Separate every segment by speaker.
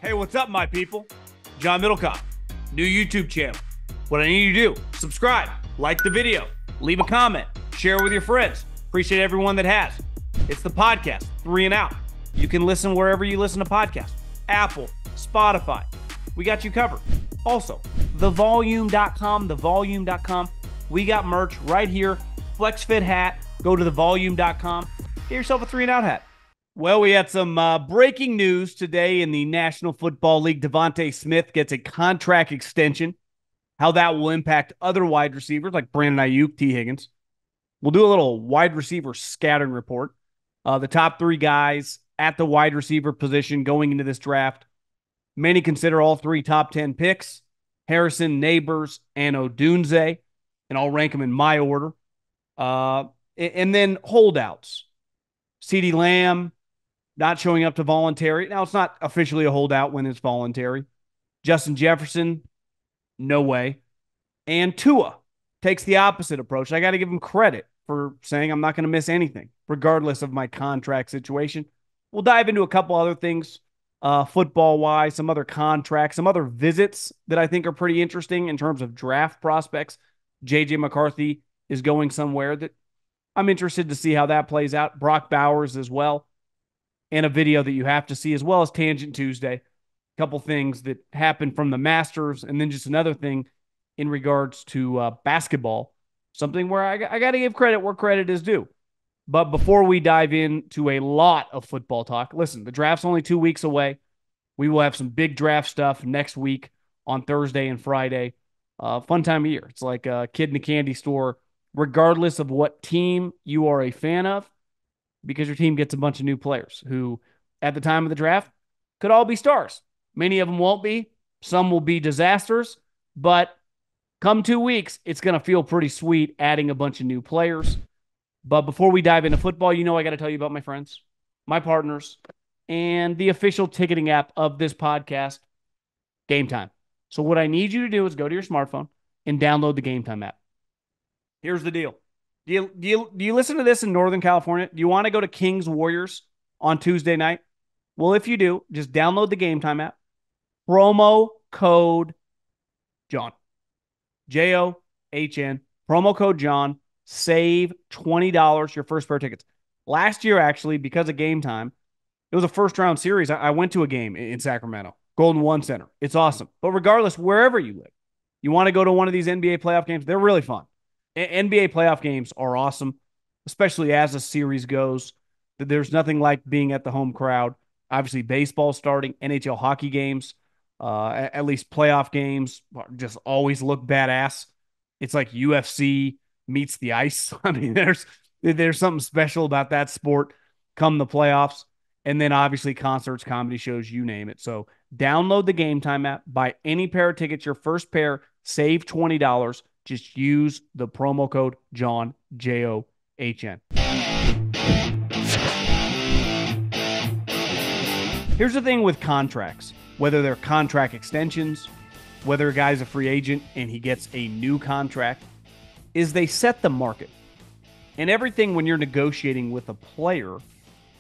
Speaker 1: Hey, what's up, my people? John Middlekauff, new YouTube channel. What I need you to do, subscribe, like the video, leave a comment, share with your friends. Appreciate everyone that has. It's the podcast, 3 and Out. You can listen wherever you listen to podcasts. Apple, Spotify. We got you covered. Also, thevolume.com. We got merch right here. Flex Fit hat. Go to thevolume.com. Get yourself a 3 and Out hat. Well, we had some breaking news today in the National Football League. DeVonta Smith gets a contract extension. How that will impact other wide receivers like Brandon Aiyuk, T. Higgins. We'll do a little wide receiver scattering report. The top 3 guys at the wide receiver position going into this draft. Many consider all 3 top 10 picks. Harrison, Neighbors, and Odunze. And I'll rank them in my order. And then holdouts. CeeDee Lamb, not showing up to voluntary. Now, it's not officially a holdout when it's voluntary. Justin Jefferson, no way. And Tua takes the opposite approach. I got to give him credit for saying I'm not going to miss anything, regardless of my contract situation. We'll dive into a couple other things, football-wise, some other contracts, some other visits that I think are pretty interesting in terms of draft prospects. J.J. McCarthy is going somewhere that I'm interested to see how that plays out. Brock Bowers as well. And a video that you have to see, as well as Tangent Tuesday. A couple things that happened from the Masters, and then just another thing in regards to basketball. Something where I got to give credit where credit is due. But before we dive into a lot of football talk, listen, the draft's only 2 weeks away. We will have some big draft stuff next week on Thursday and Friday. Fun time of year. It's like a kid in a candy store, regardless of what team you are a fan of, because your team gets a bunch of new players who, at the time of the draft, could all be stars. Many of them won't be. Some will be disasters. But come 2 weeks, it's going to feel pretty sweet adding a bunch of new players. But before we dive into football, I got to tell you about my friends, my partners, and the official ticketing app of this podcast, Game Time. So what I need you to do is go to your smartphone and download the Game Time app. Here's the deal. Do you listen to this in Northern California? Do you want to go to Kings Warriors on Tuesday night? Well, if you do, just download the Game Time app. Promo code John. John. Promo code John. Save $20 your first pair of tickets. Last year, actually, because of Game Time, it was a first-round series. I went to a game in Sacramento, Golden One Center. It's awesome. But regardless, wherever you live, you want to go to one of these NBA playoff games, they're really fun. NBA playoff games are awesome, especially as a series goes. There's nothing like being at the home crowd. Obviously, baseball starting, NHL hockey games, at least playoff games, just always look badass. It's like UFC meets the ice. I mean, there's something special about that sport come the playoffs. And then obviously concerts, comedy shows, you name it. So download the Game Time app, buy any pair of tickets, your first pair, save $20. Just use the promo code John, John. Here's the thing with contracts, whether they're contract extensions, whether a guy's a free agent and he gets a new contract, is they set the market. And everything when you're negotiating with a player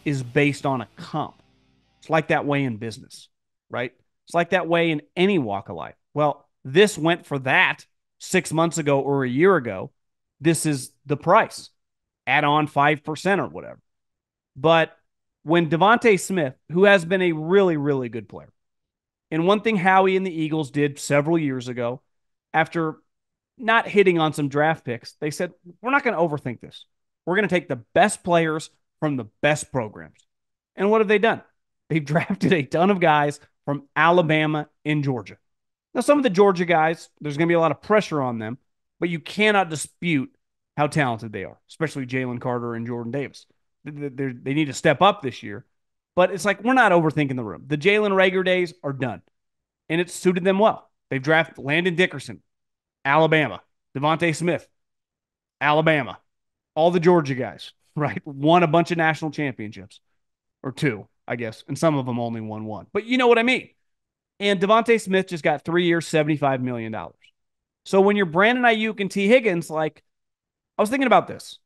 Speaker 1: is based on a comp. It's like that way in business, right? It's like that way in any walk of life. Well, this went for that 6 months ago or a year ago. This is the price. Add on 5% or whatever. But when DeVonta Smith, who has been a really, really good player, and one thing Howie and the Eagles did several years ago, after not hitting on some draft picks, they said, we're not going to overthink this. We're going to take the best players from the best programs. And what have they done? They've drafted a ton of guys from Alabama and Georgia. Now, some of the Georgia guys, there's going to be a lot of pressure on them, but you cannot dispute how talented they are, especially Jalen Carter and Jordan Davis. They need to step up this year, but it's like we're not overthinking the room. The Jalen Reagor days are done, and it's suited them well. They've drafted Landon Dickerson, Alabama, DeVonta Smith, Alabama, all the Georgia guys, right? Won a bunch of national championships, or 2, I guess, and some of them only won 1. But you know what I mean. And DeVonta Smith just got 3 years, $75 million. So when you're Brandon Aiyuk and T. Higgins, like, I was thinking about this.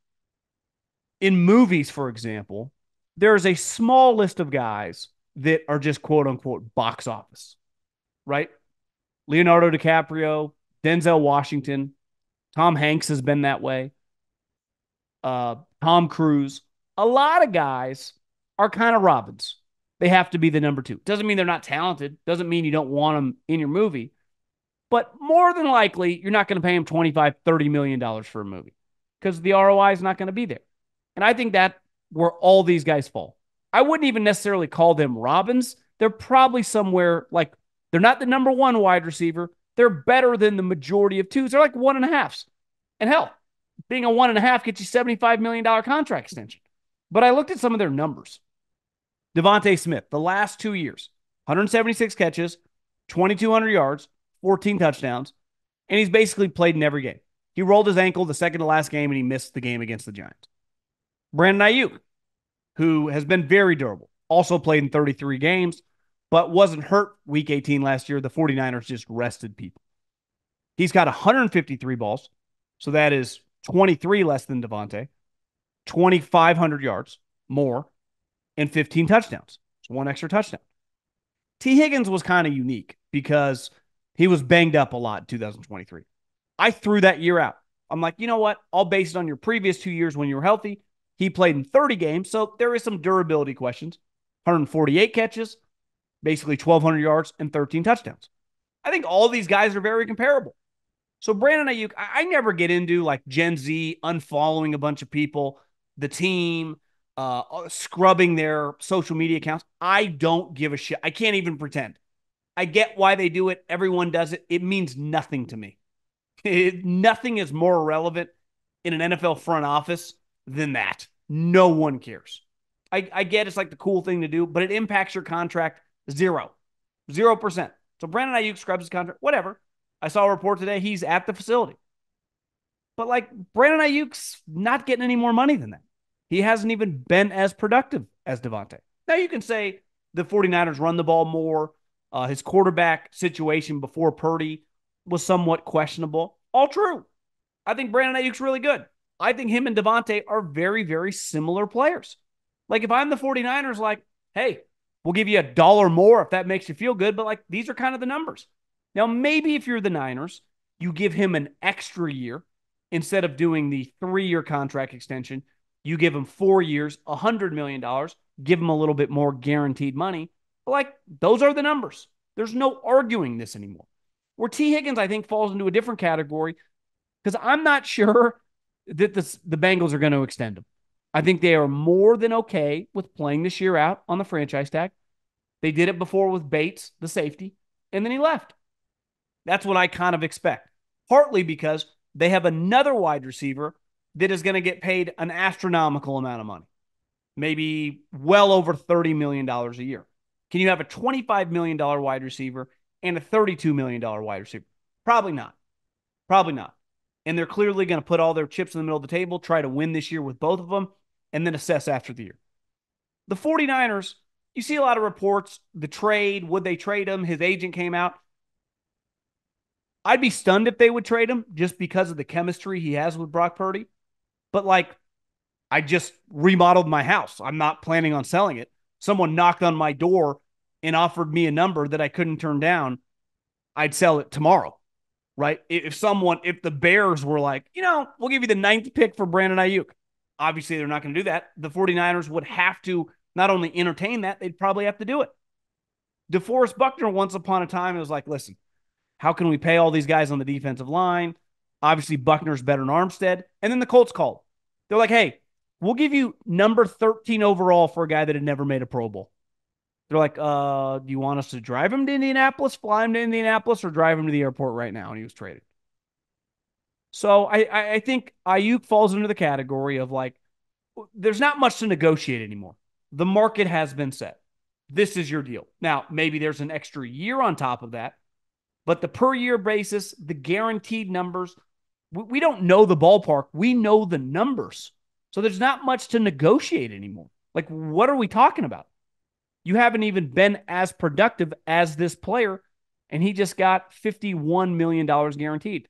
Speaker 1: In movies, for example, there's a small list of guys that are just quote unquote box office, right? Leonardo DiCaprio, Denzel Washington, Tom Hanks has been that way. Tom Cruise. A lot of guys are kind of Robins. They have to be the number two. Doesn't mean they're not talented. Doesn't mean you don't want them in your movie. But more than likely, you're not going to pay them $25, $30 million for a movie because the ROI is not going to be there. And I think that where all these guys fall. I wouldn't even necessarily call them Robins. They're probably somewhere like they're not the number one wide receiver. They're better than the majority of twos. They're like 1.5s. And hell, being a 1.5 gets you $75 million contract extension. But I looked at some of their numbers. DeVonta Smith, the last 2 years, 176 catches, 2,200 yards, 14 touchdowns, and he's basically played in every game. He rolled his ankle the second to last game, and he missed the game against the Giants. Brandon Aiyuk, who has been very durable, also played in 33 games, but wasn't hurt week 18 last year. The 49ers just rested people. He's got 153 balls, so that is 23 less than DeVonta, 2,500 yards more, and 15 touchdowns. So one extra touchdown. T. Higgins was kind of unique because he was banged up a lot in 2023. I threw that year out. I'm like, you know what? I'll base it on your previous 2 years when you were healthy. He played in 30 games, so there is some durability questions. 148 catches, basically 1,200 yards, and 13 touchdowns. I think all these guys are very comparable. So Brandon Aiyuk, I never get into like Gen Z unfollowing a bunch of people, the team, scrubbing their social media accounts. I don't give a shit. I can't even pretend. I get why they do it. Everyone does it. It means nothing to me. Nothing is more relevant in an NFL front office than that. No one cares. I get it's like the cool thing to do, but it impacts your contract 0%. So Brandon Aiyuk scrubs his contract, whatever. I saw a report today, he's at the facility. But like Brandon Ayuk's not getting any more money than that. He hasn't even been as productive as DeVonta. Now you can say the 49ers run the ball more. His quarterback situation before Purdy was somewhat questionable. All true. I think Brandon Ayuk's really good. I think him and DeVonta are very, very similar players. Like if I'm the 49ers, like, hey, we'll give you $1 more if that makes you feel good. But like these are kind of the numbers. Now, maybe if you're the Niners, you give him an extra year instead of doing the 3-year contract extension. You give him 4 years, $100 million, give him a little bit more guaranteed money. But like, those are the numbers. There's no arguing this anymore. Where T. Higgins, I think, falls into a different category because I'm not sure that the Bengals are going to extend him. I think they are more than okay with playing this year out on the franchise tag. They did it before with Bates, the safety, and then he left. That's what I kind of expect. Partly because they have another wide receiver that is going to get paid an astronomical amount of money. Maybe well over $30 million a year. Can you have a $25 million wide receiver and a $32 million wide receiver? Probably not. Probably not. And they're clearly going to put all their chips in the middle of the table, try to win this year with both of them, and then assess after the year. The 49ers, you see a lot of reports, the trade, would they trade him? His agent came out. I'd be stunned if they would trade him just because of the chemistry he has with Brock Purdy. But like, I just remodeled my house. I'm not planning on selling it. Someone knocked on my door and offered me a number that I couldn't turn down. I'd sell it tomorrow, right? If the Bears were like, we'll give you the 9th pick for Brandon Aiyuk. Obviously, they're not going to do that. The 49ers would have to not only entertain that, they'd probably have to do it. DeForest Buckner, once upon a time, it was like, listen, how can we pay all these guys on the defensive line? Obviously, Buckner's better than Armstead. And then the Colts called. They're like, hey, we'll give you number 13 overall for a guy that had never made a Pro Bowl. They're like, do you want us to drive him to Indianapolis, fly him to Indianapolis, or drive him to the airport right now? And he was traded. So I think Aiyuk falls into the category of like, there's not much to negotiate anymore. The market has been set. This is your deal. Now, maybe there's an extra year on top of that. But the per year basis, the guaranteed numbers, we don't know the ballpark. We know the numbers. So there's not much to negotiate anymore. Like, what are we talking about? You haven't even been as productive as this player, and he just got $51 million guaranteed.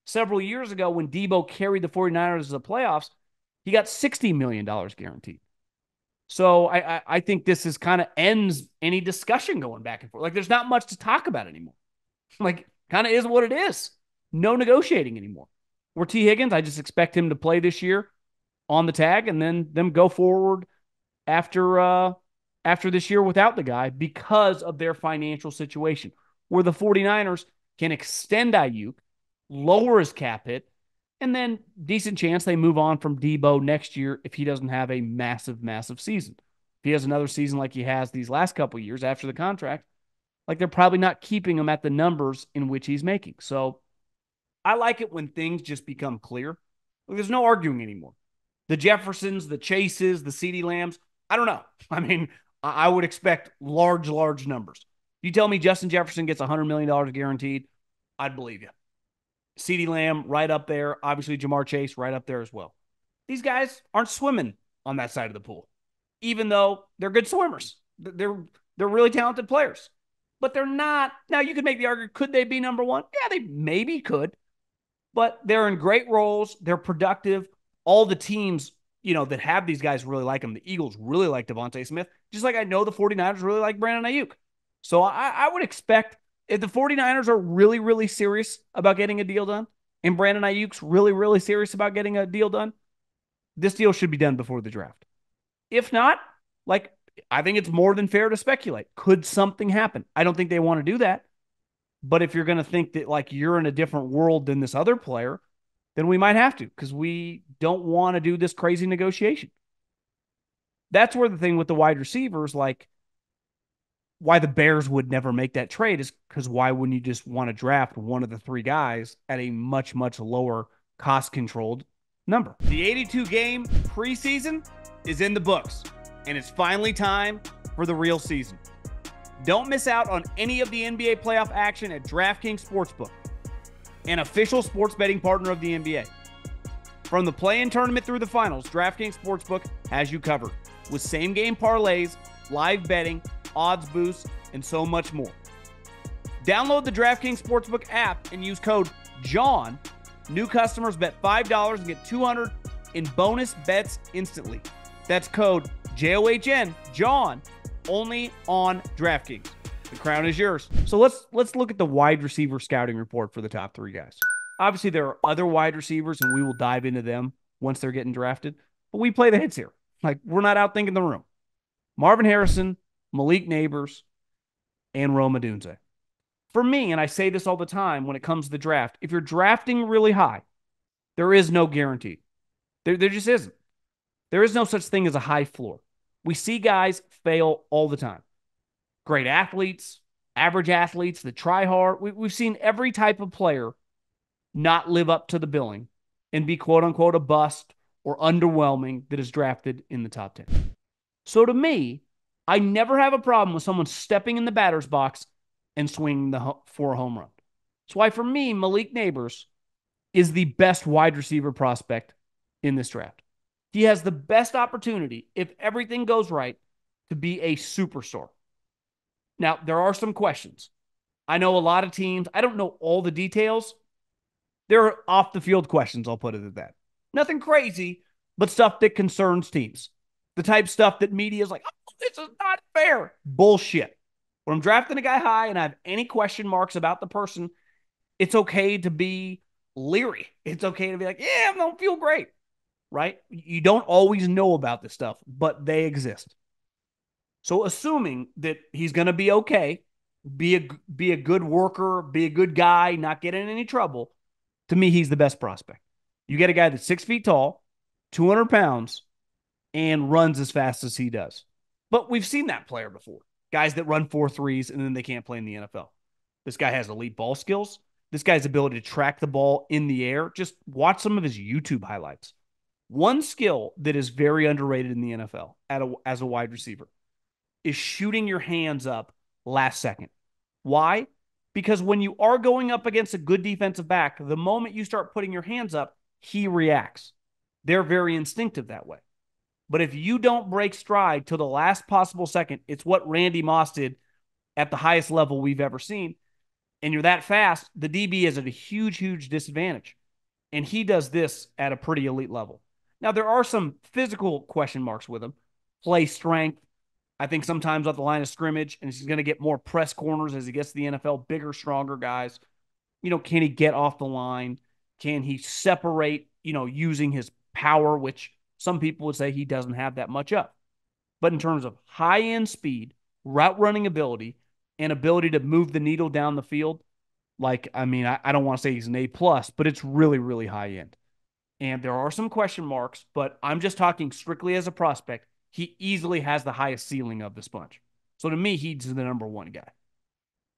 Speaker 1: Several years ago, when Debo carried the 49ers to the playoffs, he got $60 million guaranteed. So I think this is kind of ends any discussion going back and forth. Like there's not much to talk about anymore. Like kind of is what it is. No negotiating anymore. Where T. Higgins, I just expect him to play this year on the tag and then them go forward after this year without the guy because of their financial situation. Where the 49ers can extend Aiyuk, lower his cap hit, and then decent chance they move on from Debo next year if he doesn't have a massive, massive season. If he has another season like he has these last couple of years after the contract, like they're probably not keeping him at the numbers in which he's making. So I like it when things just become clear. Like, there's no arguing anymore. The Jeffersons, the Chases, the CeeDee Lambs, I don't know. I mean, I would expect large, large numbers. You tell me Justin Jefferson gets $100 million guaranteed, I'd believe you. CeeDee Lamb right up there. Obviously, Jamar Chase right up there as well. These guys aren't swimming on that side of the pool, even though they're good swimmers. They're really talented players, but they're not. Now, you could make the argument, could they be number one? Yeah, they maybe could, but they're in great roles. They're productive. All the teams, that have these guys really like them. The Eagles really like DeVonta Smith, just like I know the 49ers really like Brandon Aiyuk. So I would expect if the 49ers are really, really serious about getting a deal done and Brandon Ayuk's really, really serious about getting a deal done, this deal should be done before the draft. If not, like, I think it's more than fair to speculate. Could something happen? I don't think they want to do that. But if you're going to think that, like, you're in a different world than this other player, then we might have to because we don't want to do this crazy negotiation. That's where the thing with the wide receivers, like, why the Bears would never make that trade is because why wouldn't you just want to draft one of the three guys at a much, much lower cost-controlled number? The 82-game preseason is in the books, and it's finally time for the real season. Don't miss out on any of the NBA playoff action at DraftKings Sportsbook, an official sports betting partner of the NBA. From the play-in tournament through the finals, DraftKings Sportsbook has you covered with same-game parlays, live betting, odds boosts, and so much more. Download the DraftKings Sportsbook app and use code JOHN. New customers bet $5 and get $200 in bonus bets instantly. That's code JOHN, John, only on DraftKings. The crown is yours. So let's look at the wide receiver scouting report for the top three guys. Obviously, there are other wide receivers, and we will dive into them once they're getting drafted. But we play the hits here. Like, we're not outthinking the room. Marvin Harrison, Malik Neighbors, and Rome Odunze. For me, and I say this all the time when it comes to the draft, if you're drafting really high, there is no guarantee. There just isn't. There is no such thing as a high floor. We see guys fail all the time. Great athletes, average athletes that try hard. We've seen every type of player not live up to the billing and be quote-unquote a bust or underwhelming that is drafted in the top 10. So to me, I never have a problem with someone stepping in the batter's box and swinging for a home run. That's why, for me, Malik Neighbors is the best wide receiver prospect in this draft. He has the best opportunity, if everything goes right, to be a superstar. Now, there are some questions. I know a lot of teams, I don't know all the details. There are off-the-field questions, I'll put it at that. Nothing crazy, but stuff that concerns teams. The type of stuff that media is like, oh, this is not fair. Bullshit. When I'm drafting a guy high and I have any question marks about the person, it's okay to be leery. It's okay to be like, yeah, I don't feel great, right? You don't always know about this stuff, but they exist. So assuming that he's going to be okay, be a good worker, be a good guy, not get in any trouble, to me, he's the best prospect. You get a guy that's 6 feet tall, 200 pounds, and runs as fast as he does. But we've seen that player before. Guys that run 4.3s and then they can't play in the NFL. This guy has elite ball skills. This guy's ability to track the ball in the air. Just watch some of his YouTube highlights. One skill that is very underrated in the NFL as a wide receiver is shooting your hands up last second. Why? Because when you are going up against a good defensive back, the moment you start putting your hands up, he reacts. They're very instinctive that way. But if you don't break stride till the last possible second, it's what Randy Moss did at the highest level we've ever seen, and you're that fast, the DB is at a huge, huge disadvantage. And he does this at a pretty elite level. Now, there are some physical question marks with him. play strength. I think sometimes at the line of scrimmage, and he's going to get more press corners as he gets to the NFL, bigger, stronger guys. Can he get off the line? Can he separate, using his power, which some people would say he doesn't have that much of. But in terms of high end speed, route running ability, and ability to move the needle down the field, I don't want to say he's an A plus, but it's really, really high end. And there are some question marks, but I'm just talking strictly as a prospect. He easily has the highest ceiling of this bunch. So to me, he's the number one guy.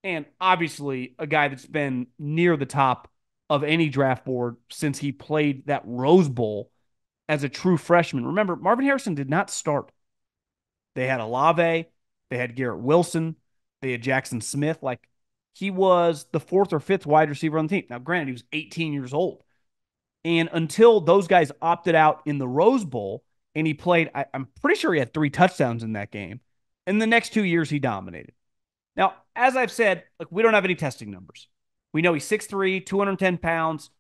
Speaker 1: And obviously, a guy that's been near the top of any draft board since he played that Rose Bowl as a true freshman. Remember, Marvin Harrison did not start. They had Olave, they had Garrett Wilson, they had Jackson Smith. He was the fourth or fifth wide receiver on the team. Now, granted, he was 18 years old. And until those guys opted out in the Rose Bowl and he played, I'm pretty sure he had 3 touchdowns in that game. In the next 2 years, he dominated. Now, as I've said, we don't have any testing numbers. We know he's 6'3", 210 pounds.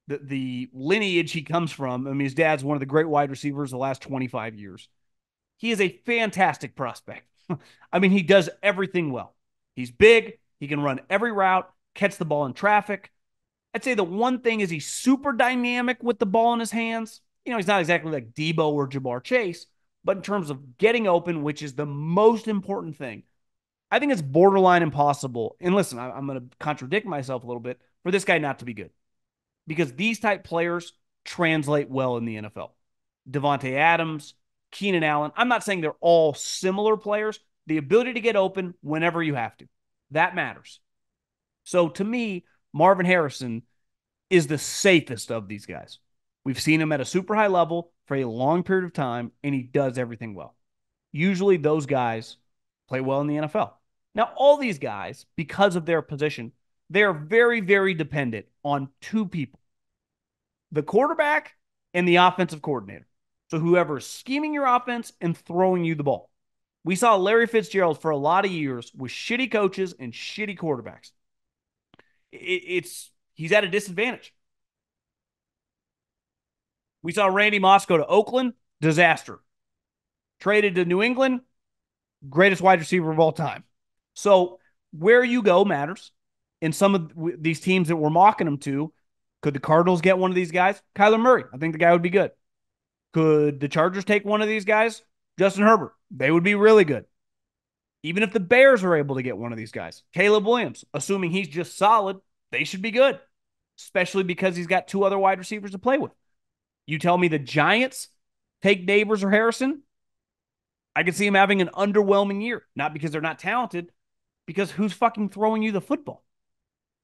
Speaker 1: The lineage he comes from, his dad's one of the great wide receivers the last 25 years. He is a fantastic prospect. He does everything well. He's big. He can run every route, catch the ball in traffic. I'd say the one thing is he's super dynamic with the ball in his hands. He's not exactly like Debo or Jamar Chase, but in terms of getting open, which is the most important thing, I think it's borderline impossible. And listen, I'm going to contradict myself a little bit for this guy not to be good because these type players translate well in the NFL. Devontae Adams, Keenan Allen. I'm not saying they're all similar players. The ability to get open whenever you have to. That matters. So to me, Marvin Harrison is the safest of these guys. We've seen him at a super high level for a long period of time, and he does everything well. Usually those guys play well in the NFL. Now, all these guys, because of their position, they're very, very dependent on 2 people, the quarterback and the offensive coordinator. So whoever is scheming your offense and throwing you the ball. We saw Larry Fitzgerald for a lot of years with shitty coaches and shitty quarterbacks. He's at a disadvantage. We saw Randy Moss go to Oakland, disaster. Traded to New England, greatest wide receiver of all time. So where you go matters. And some of these teams that we're mocking him to, could the Cardinals get one of these guys? Kyler Murray. I think the guy would be good. Could the Chargers take one of these guys? Justin Herbert. They would be really good. Even if the Bears are able to get one of these guys. Caleb Williams, assuming he's just solid, they should be good. Especially because he's got 2 other wide receivers to play with. You tell me the Giants take Neighbors or Harrison, I could see him having an underwhelming year. Not because they're not talented, because who's fucking throwing you the football?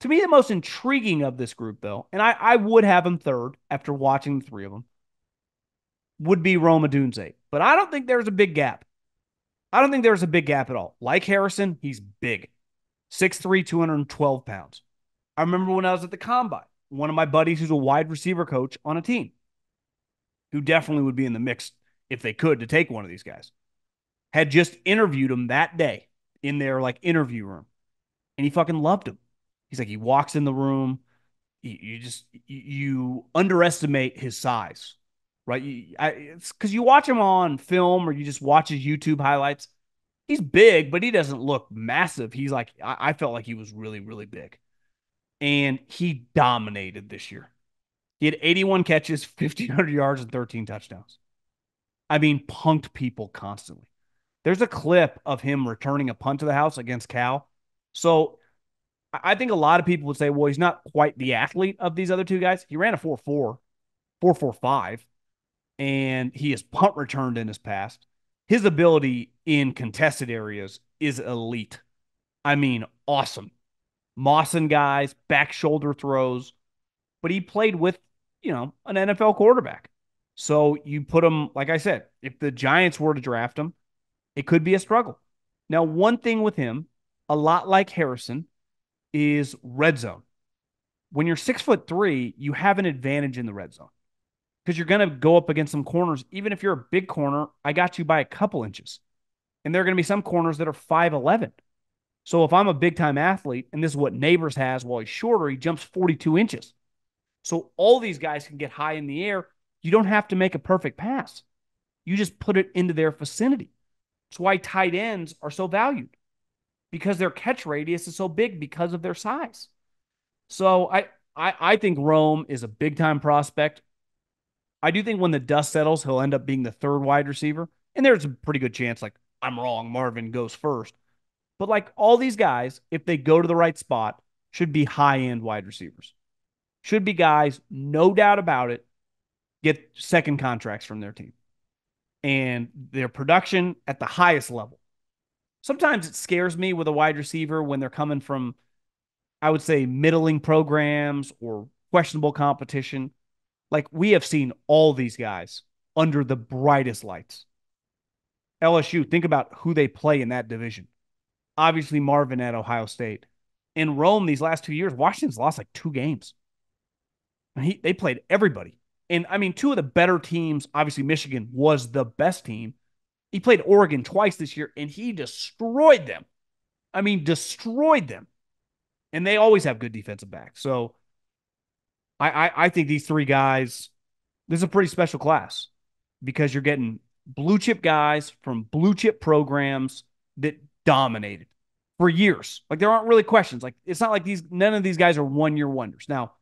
Speaker 1: To me, the most intriguing of this group, though, and I would have him third after watching the 3 of them, would be Rome Odunze. But I don't think there's a big gap. I don't think there's a big gap at all. Like Harrison, he's big. 6'3", 212 pounds. I remember when I was at the Combine, one of my buddies who's a wide receiver coach on a team, who definitely would be in the mix if they could to take one of these guys, had just interviewed him that day in their interview room. And he fucking loved him. He's like, he walks in the room. You underestimate his size, right? It's because you watch him on film or you just watch his YouTube highlights. He's big, but he doesn't look massive. He's I felt like he was really, really big. And he dominated this year. He had 81 catches, 1,500 yards, and 13 touchdowns. Punked people constantly. There's a clip of him returning a punt to the house against Cal. So I think a lot of people would say, well, he's not quite the athlete of these other 2 guys. He ran a 4.4, 4.45, and he has punt returned in his past. His ability in contested areas is elite. Awesome. Mossing guys, back shoulder throws. But he played with, an NFL quarterback. So you put him, like I said, if the Giants were to draft him, it could be a struggle. Now, one thing with him, a lot like Harrison, is red zone. When you're 6'3", you have an advantage in the red zone because you're going to go up against some corners. Even if you're a big corner, I got you by a couple inches. And there are going to be some corners that are 5'11". So if I'm a big-time athlete, and this is what Neighbors has while he's shorter, he jumps 42 inches. So all these guys can get high in the air. You don't have to make a perfect pass. You just put it into their vicinity. That's why tight ends are so valued, because their catch radius is so big because of their size. So I think Rome is a big time prospect. I do think when the dust settles, he'll end up being the third wide receiver. And there's a pretty good chance, like, I'm wrong, Marvin goes first. But like all these guys, if they go to the right spot, should be high end wide receivers. Should be guys, no doubt about it, get second contracts from their team. And their production at the highest level. Sometimes it scares me with a wide receiver when they're coming from, I would say, middling programs or questionable competition. Like, we have seen all these guys under the brightest lights. LSU, think about who they play in that division. Obviously, Marvin at Ohio State. In Rome, these last 2 years, Washington's lost like 2 games. And they played everybody. And, I mean, 2 of the better teams, obviously Michigan was the best team. He played Oregon twice this year, and he destroyed them. I mean, destroyed them. And they always have good defensive backs. So I think these 3 guys, this is a pretty special class, because you're getting blue chip guys from blue chip programs that dominated for years. Like, there aren't really questions. Like, it's not like none of these guys are 1-year wonders. Now,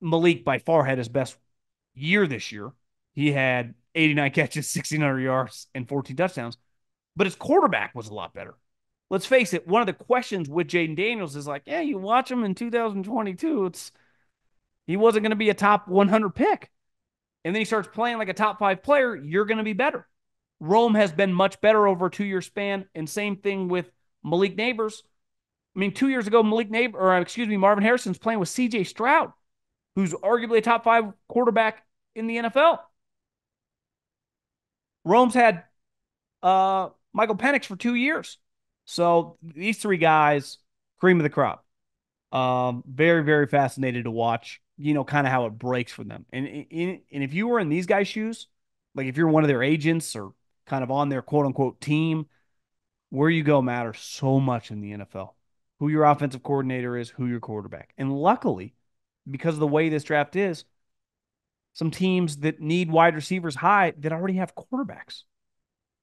Speaker 1: Malik by far had his best year this year. He had 89 catches, 1,600 yards, and 14 touchdowns. But his quarterback was a lot better. Let's face it, one of the questions with Jaden Daniels is like, yeah, you watch him in 2022, he wasn't going to be a top 100 pick. And then he starts playing like a top 5 player, you're going to be better. Rome has been much better over a 2-year span, and same thing with Malik Neighbors. I mean, 2 years ago, Marvin Harrison's playing with C.J. Stroud, who's arguably a top 5 quarterback in the NFL. Rome's had Michael Penix for 2 years. So these 3 guys, cream of the crop. Very, very fascinated to watch, kind of how it breaks for them. And if you were in these guys' shoes, like if you're one of their agents or kind of on their quote unquote team, where you go matters so much in the NFL. Who your offensive coordinator is, who your quarterback. And luckily, because of the way this draft is, some teams that need wide receivers high that already have quarterbacks.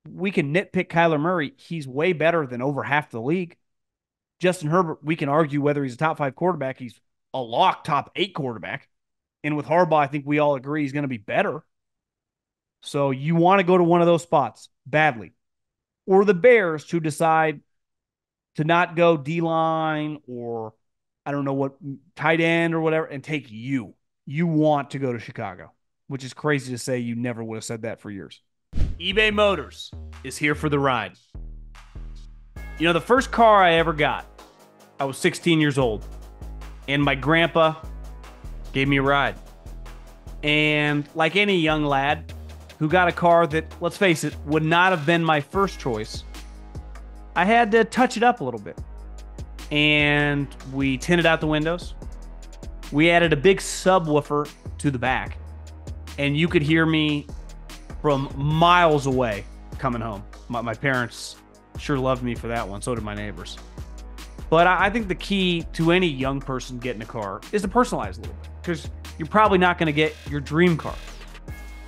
Speaker 1: We can nitpick Kyler Murray. He's way better than over half the league. Justin Herbert, we can argue whether he's a top 5 quarterback. He's a lock top 8 quarterback. And with Harbaugh, I think we all agree he's going to be better. So you want to go to one of those spots badly. Or the Bears, to decide to not go D-line or, I don't know what, tight end or whatever, and take you. You want to go to Chicago, which is crazy to say. You never would have said that for years. eBay Motors is here for the ride. The first car I ever got, I was 16 years old, and my grandpa gave me a ride. And like any young lad who got a car that, let's face it, would not have been my first choice, I had to touch it up a little bit. And we tinted out the windows. We added a big subwoofer to the back, and you could hear me from miles away coming home. My parents sure loved me for that one. So did my neighbors. But I think the key to any young person getting a car is to personalize a little bit, because you're probably not going to get your dream car.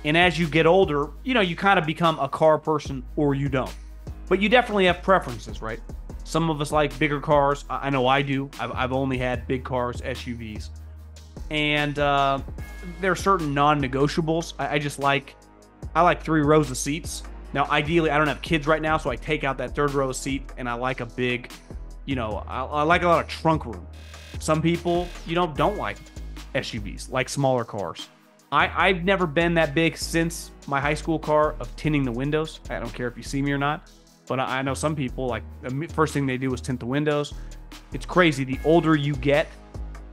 Speaker 1: And as you get older, you kind of become a car person or you don't. But you definitely have preferences, right? Some of us like bigger cars. I know I do. I've only had big cars, SUVs. And there are certain non-negotiables. I like 3 rows of seats. Now, ideally, I don't have kids right now, so I take out that 3rd row of seat, and I like a big, I like a lot of trunk room. Some people, don't like SUVs, like smaller cars. I've never been that big since my high school car of tinting the windows. I don't care if you see me or not, but I know some people, like, the first thing they do is tint the windows. It's crazy. The older you get,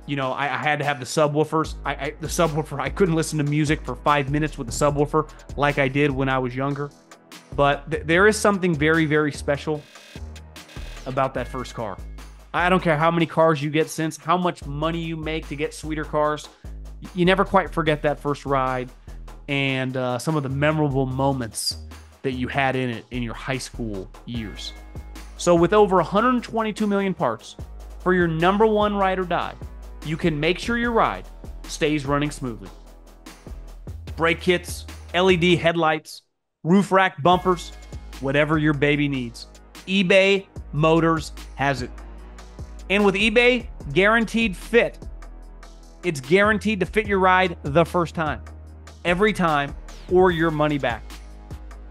Speaker 1: I had to have the subwoofers. The subwoofer, I couldn't listen to music for 5 minutes with the subwoofer like I did when I was younger. But there is something very, very special about that first car. I don't care how many cars you get since, how much money you make to get sweeter cars. You never quite forget that first ride and some of the memorable moments that you had in it in your high school years. So with over 122 million parts for your number one ride or die, you can make sure your ride stays running smoothly. Brake kits, LED headlights, roof rack, bumpers, whatever your baby needs. eBay Motors has it. And with eBay Guaranteed Fit, it's guaranteed to fit your ride the first time, every time, or your money back.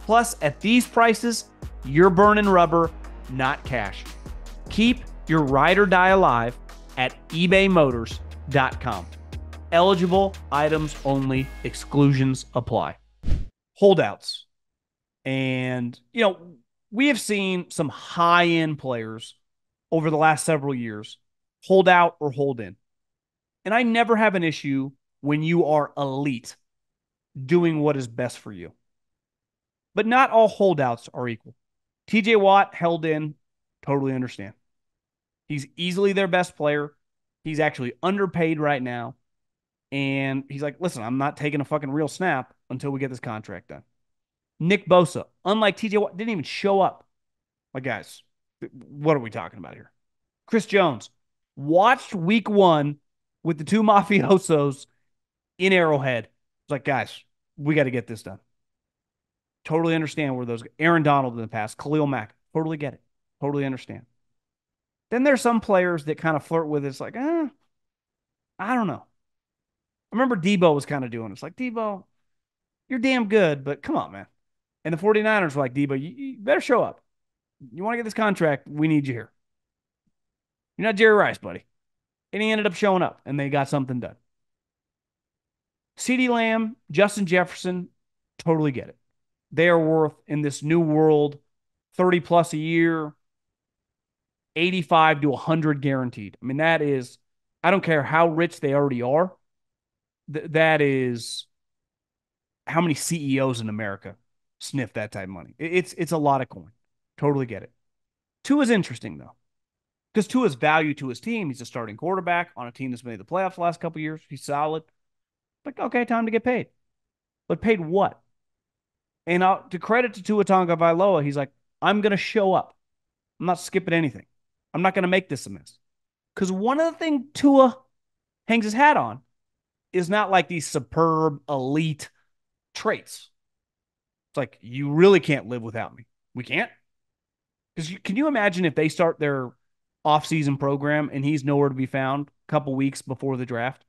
Speaker 1: Plus, at these prices, you're burning rubber, not cash. Keep your ride or die alive at ebaymotors.com. Eligible items only, exclusions apply. Holdouts. And, we have seen some high-end players over the last several years hold out or hold in. And I never have an issue when you are elite doing what is best for you. But not all holdouts are equal. TJ Watt held in, totally understand. He's easily their best player. He's actually underpaid right now. And he's like, listen, I'm not taking a fucking real snap until we get this contract done. Nick Bosa, unlike TJ Watt, didn't even show up. Like, guys, what are we talking about here? Chris Jones watched week 1 with the two mafiosos in Arrowhead. It's like, guys, we got to get this done. Totally understand where those Aaron Donald in the past, Khalil Mack, totally get it. Totally understand. Then there's some players that kind of flirt with it. It's like, I don't know. I remember Debo was kind of doing it. It's like, Debo, you're damn good, but come on, man. And the 49ers were like, Debo, you better show up. You want to get this contract, we need you here. You're not Jerry Rice, buddy. And he ended up showing up, and they got something done. CeeDee Lamb, Justin Jefferson, totally get it. They are worth, in this new world, 30 plus a year, 85 to 100 guaranteed. I mean, that is, I don't care how rich they already are. That is how many CEOs in America sniff that type of money. It's a lot of coin. Totally get it. Tua's interesting, though, because Tua's value to his team, he's a starting quarterback on a team that's made the playoffs the last couple of years. He's solid. Like, okay, time to get paid. But paid what? And to credit to Tua Tagovailoa, he's like, I'm going to show up. I'm not skipping anything. I'm not going to make this a miss. Because one of the things Tua hangs his hat on is not like these superb, elite traits. It's like, you really can't live without me. We can't? Because can you imagine if they start their offseason program and he's nowhere to be found a couple weeks before the draft?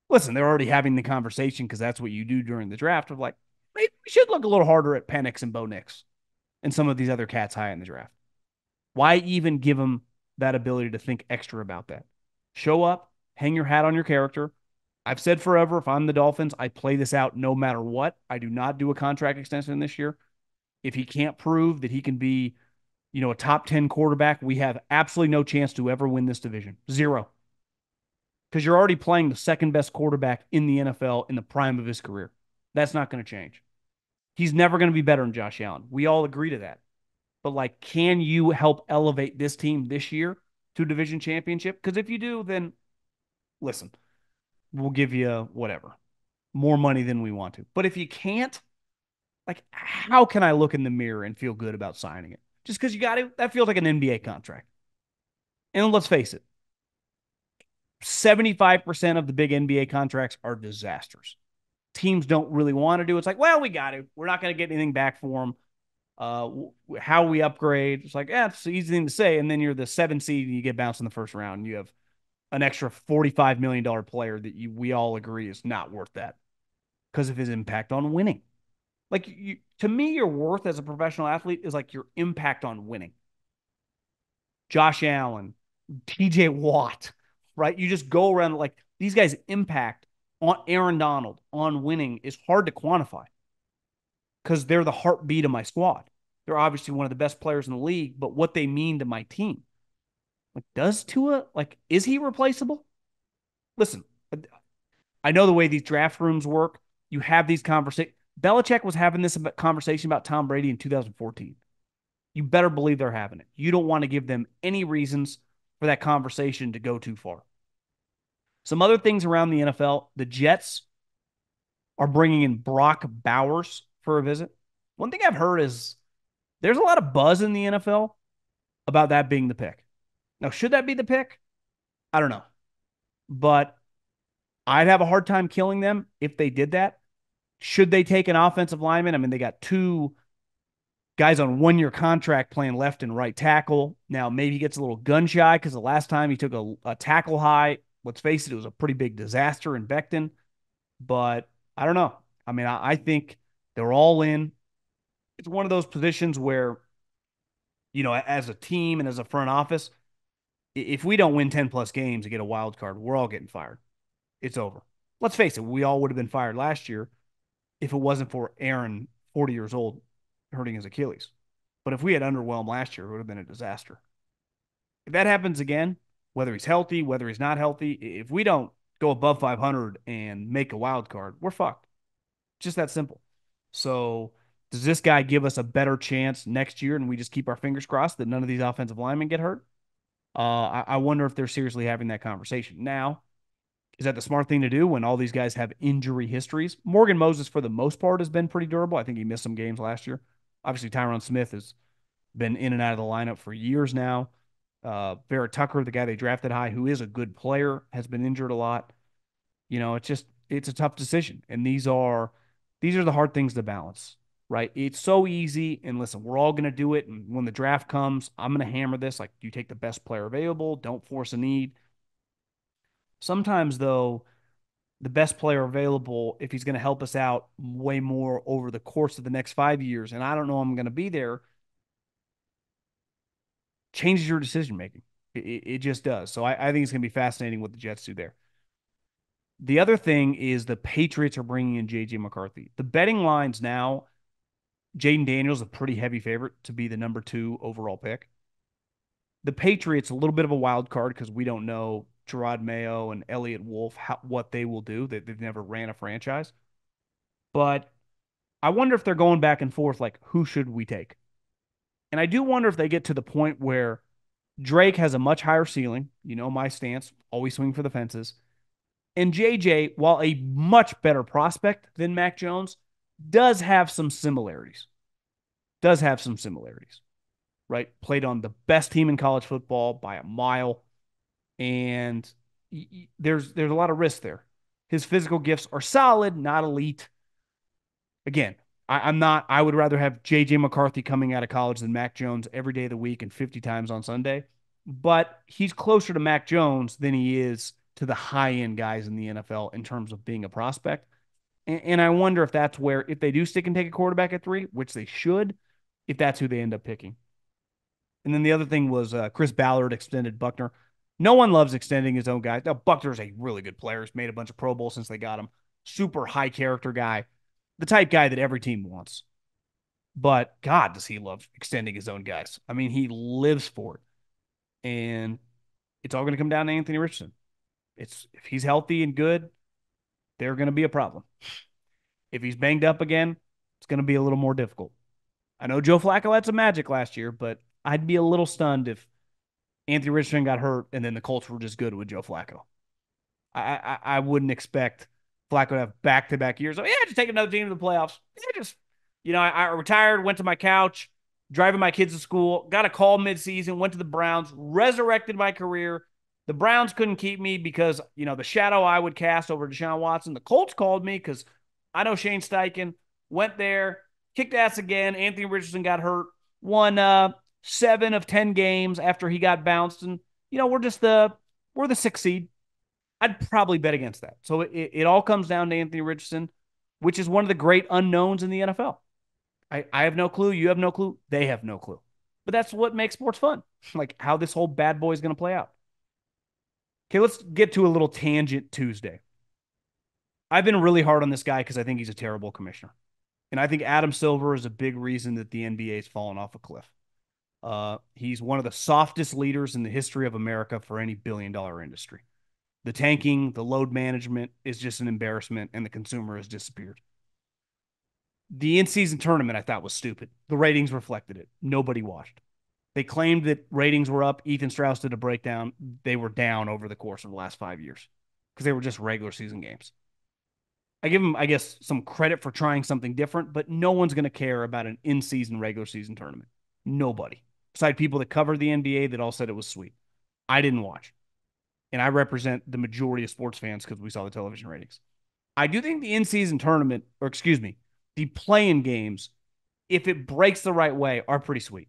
Speaker 1: Listen, they're already having the conversation because that's what you do during the draft of like, maybe we should look a little harder at Penix and Bo Nix and some of these other cats high in the draft. Why even give them that ability to think extra about that? Show up, hang your hat on your character. I've said forever, if I'm the Dolphins, I play this out no matter what. I do not do a contract extension this year. If he can't prove that he can be, a top 10 quarterback, we have absolutely no chance to ever win this division. Zero. Because you're already playing the second best quarterback in the NFL in the prime of his career. That's not going to change. He's never going to be better than Josh Allen. We all agree to that. But, can you help elevate this team this year to a division championship? Because if you do, then listen, we'll give you whatever, more money than we want to. But if you can't, how can I look in the mirror and feel good about signing it? Just because you got to? That feels like an NBA contract. And let's face it, 75% of the big NBA contracts are disasters. Teams don't really want to do it. It's like, well, we got to. We're not going to get anything back for them. How we upgrade. It's like, it's an easy thing to say. And then you're the 7 seed and you get bounced in the first round. And you have an extra $45 million player that we all agree is not worth that because of his impact on winning. To me, your worth as a professional athlete is like your impact on winning. Josh Allen, TJ Watt, right? You just go around these guys' impact on Aaron Donald on winning is hard to quantify because they're the heartbeat of my squad. They're obviously one of the best players in the league, but what they mean to my team. Does Tua, is he replaceable? Listen, I know the way these draft rooms work. You have these conversations. Belichick was having this conversation about Tom Brady in 2014. You better believe they're having it. You don't want to give them any reasons for that conversation to go too far. Some other things around the NFL, the Jets are bringing in Brock Bowers for a visit. One thing I've heard is there's a lot of buzz in the NFL about that being the pick. Now, should that be the pick? I don't know. But I'd have a hard time killing them if they did that, Should they take an offensive lineman? I mean, they got two guys on 1 year contract playing left and right tackle. Now, maybe he gets a little gun shy because the last time he took a tackle high, let's face it was a pretty big disaster in Becton. But I don't know. I mean, I think they're all in. It's one of those positions where, as a team and as a front office, if we don't win 10 plus games and get a wild card, we're all getting fired. It's over. Let's face it, we all would have been fired last year if it wasn't for Aaron, 40 years old, hurting his Achilles. But if we had underwhelmed last year, it would have been a disaster. If that happens again, whether he's healthy, whether he's not healthy, if we don't go above 500 and make a wild card, we're fucked. Just that simple. So, does this guy give us a better chance next year and we just keep our fingers crossed that none of these offensive linemen get hurt? I wonder if they're seriously having that conversation. Now, is that the smart thing to do when all these guys have injury histories? Morgan Moses, for the most part, has been pretty durable. I think he missed some games last year. Obviously, Tyron Smith has been in and out of the lineup for years now. Vera Tucker, the guy they drafted high, who is a good player, has been injured a lot. It's a tough decision. And these are the hard things to balance, right? It's so easy. And listen, we're all going to do it. And when the draft comes, I'm going to hammer this. Like, you take the best player available. Don't force a need. Sometimes, though, the best player available, if he's going to help us out way more over the course of the next 5 years, and I don't know I'm going to be there, changes your decision making. It just does. So I think it's going to be fascinating what the Jets do there. The other thing is the Patriots are bringing in J.J. McCarthy. The betting lines now, Jaden Daniels a pretty heavy favorite to be the number 2 overall pick. The Patriots a little bit of a wild card because we don't know Gerard Mayo and Elliott Wolf what they will do. They've never ran a franchise. But I wonder if they're going back and forth like, who should we take? And I do wonder if they get to the point where Drake has a much higher ceiling. You know my stance, always swing for the fences. And JJ, while a much better prospect than Mac Jones, does have some similarities. Right? Played on the best team in college football by a mile. And there's a lot of risk there. His physical gifts are solid, not elite. Again, I would rather have J.J. McCarthy coming out of college than Mac Jones every day of the week and 50 times on Sunday. But he's closer to Mac Jones than he is to the high-end guys in the NFL in terms of being a prospect. And I wonder if that's where, if they do stick and take a quarterback at 3, which they should, if that's who they end up picking. And then the other thing was Chris Ballard extended Buckner. No one loves extending his own guy. Now, Buckner's a really good player. He's made a bunch of Pro Bowls since they got him. Super high character guy. The type guy that every team wants. But God, does he love extending his own guys. I mean, he lives for it. And it's all going to come down to Anthony Richardson. If he's healthy and good, they're going to be a problem. If he's banged up again, it's going to be a little more difficult. I know Joe Flacco had some magic last year, but I'd be a little stunned if Anthony Richardson got hurt and then the Colts were just good with Joe Flacco. I wouldn't expect Flacco to have back-to-back years. Yeah, just take another team to the playoffs. I retired, went to my couch, driving my kids to school, got a call midseason, went to the Browns, resurrected my career. The Browns couldn't keep me because, the shadow I would cast over Deshaun Watson. The Colts called me because I know Shane Steichen, went there, kicked ass again. Anthony Richardson got hurt, won 7 of 10 games after he got bounced. And, we're the 6th seed. I'd probably bet against that. So it all comes down to Anthony Richardson, which is one of the great unknowns in the NFL. I have no clue. You have no clue. They have no clue. But that's what makes sports fun. Like how this whole bad boy is going to play out. Okay, let's get to a little tangent Tuesday. I've been really hard on this guy because I think he's a terrible commissioner. And I think Adam Silver is a big reason that the NBA has fallen off a cliff. He's one of the softest leaders in the history of America for any billion-dollar industry. The tanking, the load management is just an embarrassment, and the consumer has disappeared. The in-season tournament I thought was stupid. The ratings reflected it. Nobody watched. They claimed that ratings were up. Ethan Strauss did a breakdown. They were down over the course of the last 5 years because they were just regular season games. I give them, I guess, some credit for trying something different, but no one's going to care about an in-season regular season tournament. Nobody. Besides people that covered the NBA that all said it was sweet. I didn't watch. And I represent the majority of sports fans because we saw the television ratings. I do think the in-season tournament, or excuse me, the play-in games, if it breaks the right way, are pretty sweet.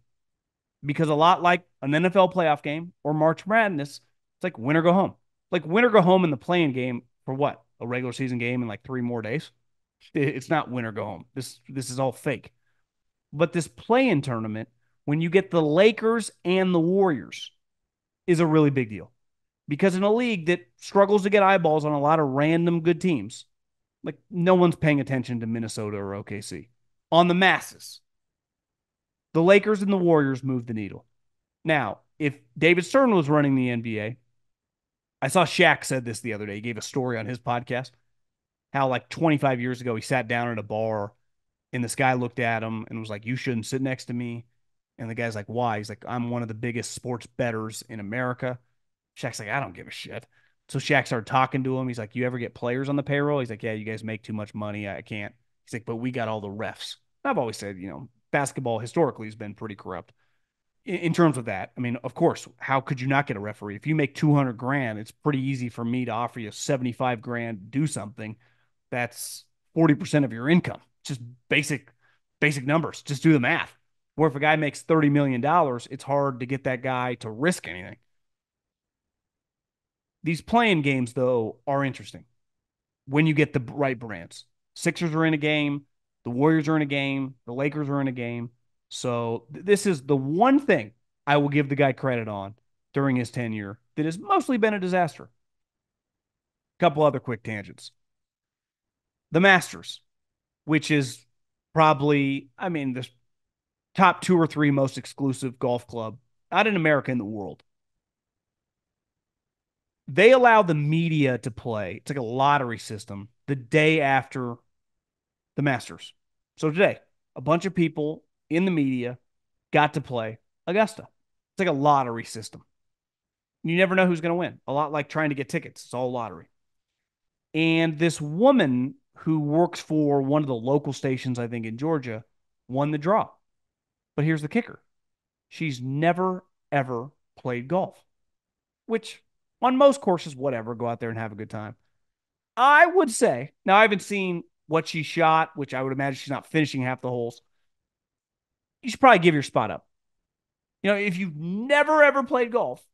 Speaker 1: Because a lot like an NFL playoff game or March Madness, it's like win or go home. Like win or go home in the play-in game for what? A regular season game in like 3 more days? It's not win or go home. This is all fake. But this play-in tournament, when you get the Lakers and the Warriors, is a really big deal. Because in a league that struggles to get eyeballs on a lot of random good teams, like no one's paying attention to Minnesota or OKC. On the masses, the Lakers and the Warriors move the needle. Now, if David Stern was running the NBA, I saw Shaq said this the other day. He gave a story on his podcast how like 25 years ago he sat down at a bar and this guy looked at him and was like, "You shouldn't sit next to me." And the guy's like, "Why?" He's like, "I'm one of the biggest sports bettors in America." Shaq's like, "I don't give a shit." So Shaq started talking to him. He's like, "You ever get players on the payroll?" He's like, "Yeah, you guys make too much money. I can't." He's like, "But we got all the refs." I've always said, basketball historically has been pretty corrupt in terms of that. I mean, of course, how could you not get a referee? If you make 200 grand, it's pretty easy for me to offer you 75 grand to do something. That's 40% of your income. Just basic numbers. Just do the math. Where if a guy makes $30 million, it's hard to get that guy to risk anything. These playing games, though, are interesting when you get the right brands. Sixers are in a game, the Warriors are in a game, the Lakers are in a game. So this is the one thing I will give the guy credit on during his tenure that has mostly been a disaster. A couple other quick tangents. The Masters, which is probably, I mean, the top two or three most exclusive golf club, not in America, in the world. They allow the media to play. It's like a lottery system the day after the Masters. So today, a bunch of people in the media got to play Augusta. It's like a lottery system. You never know who's going to win. A lot like trying to get tickets. It's all lottery. And this woman who works for one of the local stations, I think in Georgia, won the draw. But here's the kicker. She's never, ever played golf, which on most courses, whatever, go out there and have a good time. I would say, now I haven't seen what she shot, which I would imagine she's not finishing half the holes. You should probably give your spot up. If you've never ever played golf,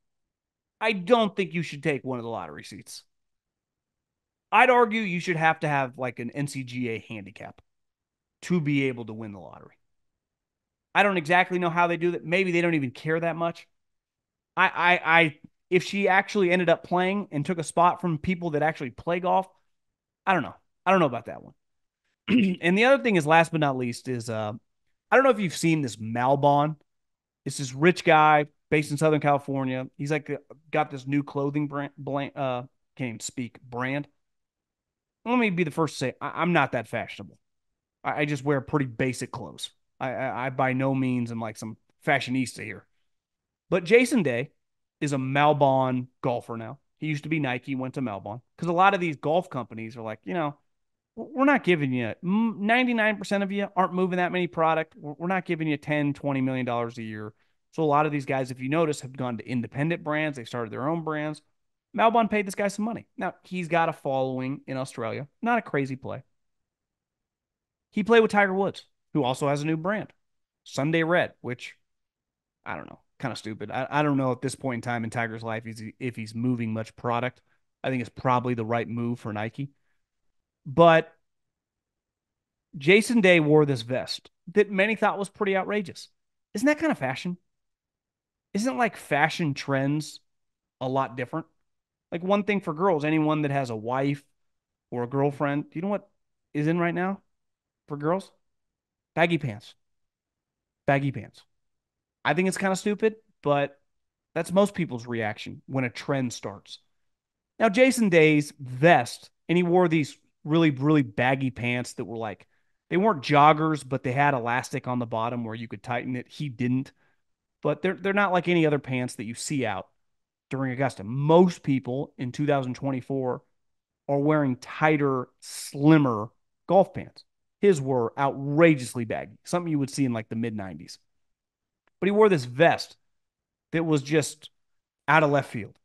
Speaker 1: I don't think you should take one of the lottery seats. I'd argue you should have to have like an NCGA handicap to be able to win the lottery. I don't exactly know how they do that. Maybe they don't even care that much. If she actually ended up playing and took a spot from people that actually play golf, I don't know. I don't know about that one. And the other thing is, last but not least, is I don't know if you've seen this Malbon. It's this rich guy based in Southern California. He's like got this new clothing can't even speak, brand. Let me be the first to say I'm not that fashionable. I just wear pretty basic clothes. I by no means am like some fashionista here. But Jason Day is a Malbon golfer now. He used to be Nike, went to Malbon. Because a lot of these golf companies are like, we're not giving you 99% of you aren't moving that many product. We're not giving you 10, $20 million a year. So a lot of these guys, if you notice, have gone to independent brands. They started their own brands. Malbon paid this guy some money. Now, he's got a following in Australia. Not a crazy play. He played with Tiger Woods, who also has a new brand, Sunday Red, which I don't know, kind of stupid. I don't know at this point in time in Tiger's life if he's moving much product. I think it's probably the right move for Nike. But Jason Day wore this vest that many thought was pretty outrageous. Isn't that kind of fashion? Isn't like fashion trends a lot different? Like one thing for girls, anyone that has a wife or a girlfriend, do you know what is in right now for girls? Baggy pants. Baggy pants. I think it's kind of stupid, but that's most people's reaction when a trend starts. Now, Jason Day's vest, and he wore these really, really baggy pants that were like, they weren't joggers, but they had elastic on the bottom where you could tighten it. He didn't, but they're not like any other pants that you see out during Augusta. Most people in 2024 are wearing tighter, slimmer golf pants. His were outrageously baggy, something you would see in like the mid 90s. But he wore this vest that was just out of left field.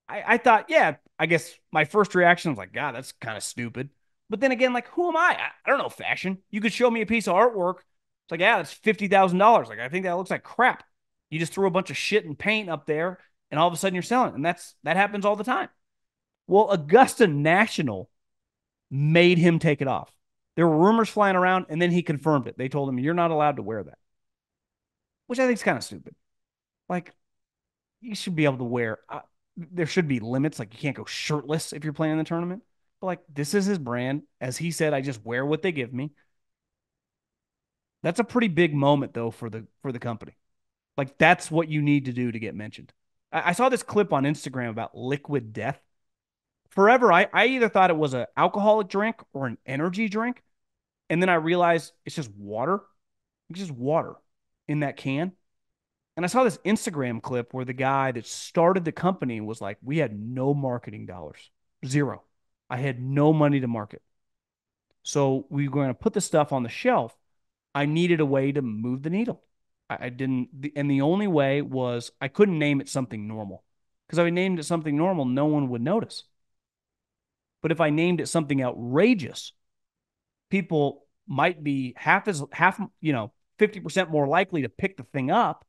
Speaker 1: I thought, yeah, I guess my first reaction was like, God, that's kind of stupid. But then again, like, who am I? I don't know fashion. You could show me a piece of artwork. It's like, yeah, that's $50,000. Like, I think that looks like crap. You just threw a bunch of shit and paint up there, and all of a sudden you're selling it. And that happens all the time. Well, Augusta National made him take it off. There were rumors flying around, and then he confirmed it. They told him, you're not allowed to wear that, which I think is kind of stupid. Like, you should be able to wear, there should be limits. Like, you can't go shirtless if you're playing in the tournament. But, like, this is his brand. As he said, I just wear what they give me. That's a pretty big moment, though, for the company. Like, that's what you need to do to get mentioned. I saw this clip on Instagram about liquid death. Forever, I either thought it was an alcoholic drink or an energy drink. And then I realized it's just water. It's just water in that can. And I saw this Instagram clip where the guy that started the company was like, we had no marketing dollars, zero. I had no money to market. So we were going to put the stuff on the shelf. I needed a way to move the needle. I didn't, and the only way was I couldn't name it something normal. Because if I named it something normal, no one would notice. But if I named it something outrageous, people might be half, 50% more likely to pick the thing up,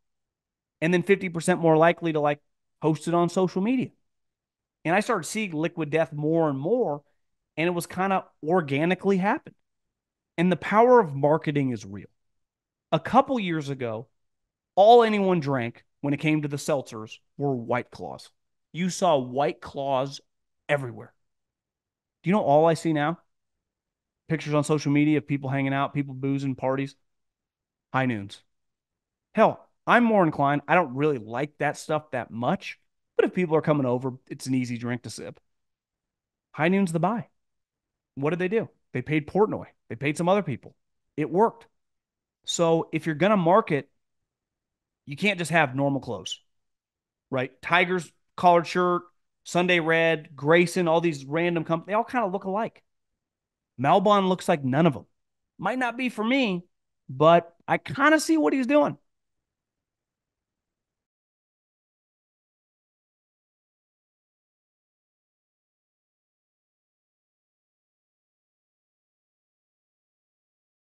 Speaker 1: and then 50% more likely to like post it on social media. And I started seeing liquid death more and more, and it was kind of organically happened. And the power of marketing is real. A couple years ago, all anyone drank when it came to the seltzers were White Claws. You saw White Claws everywhere. Do you know all I see now? Pictures on social media of people hanging out, people boozing, parties, high noons. Hell, I'm more inclined. I don't really like that stuff that much, but if people are coming over, it's an easy drink to sip. High noon's the buy. What did they do? They paid Portnoy. They paid some other people. It worked. So if you're going to market, you can't just have normal clothes, right? Tigers collared shirt, Sunday Red, Grayson, all these random companies, they all kind of look alike. Malbon looks like none of them. Might not be for me, but I kind of see what he's doing.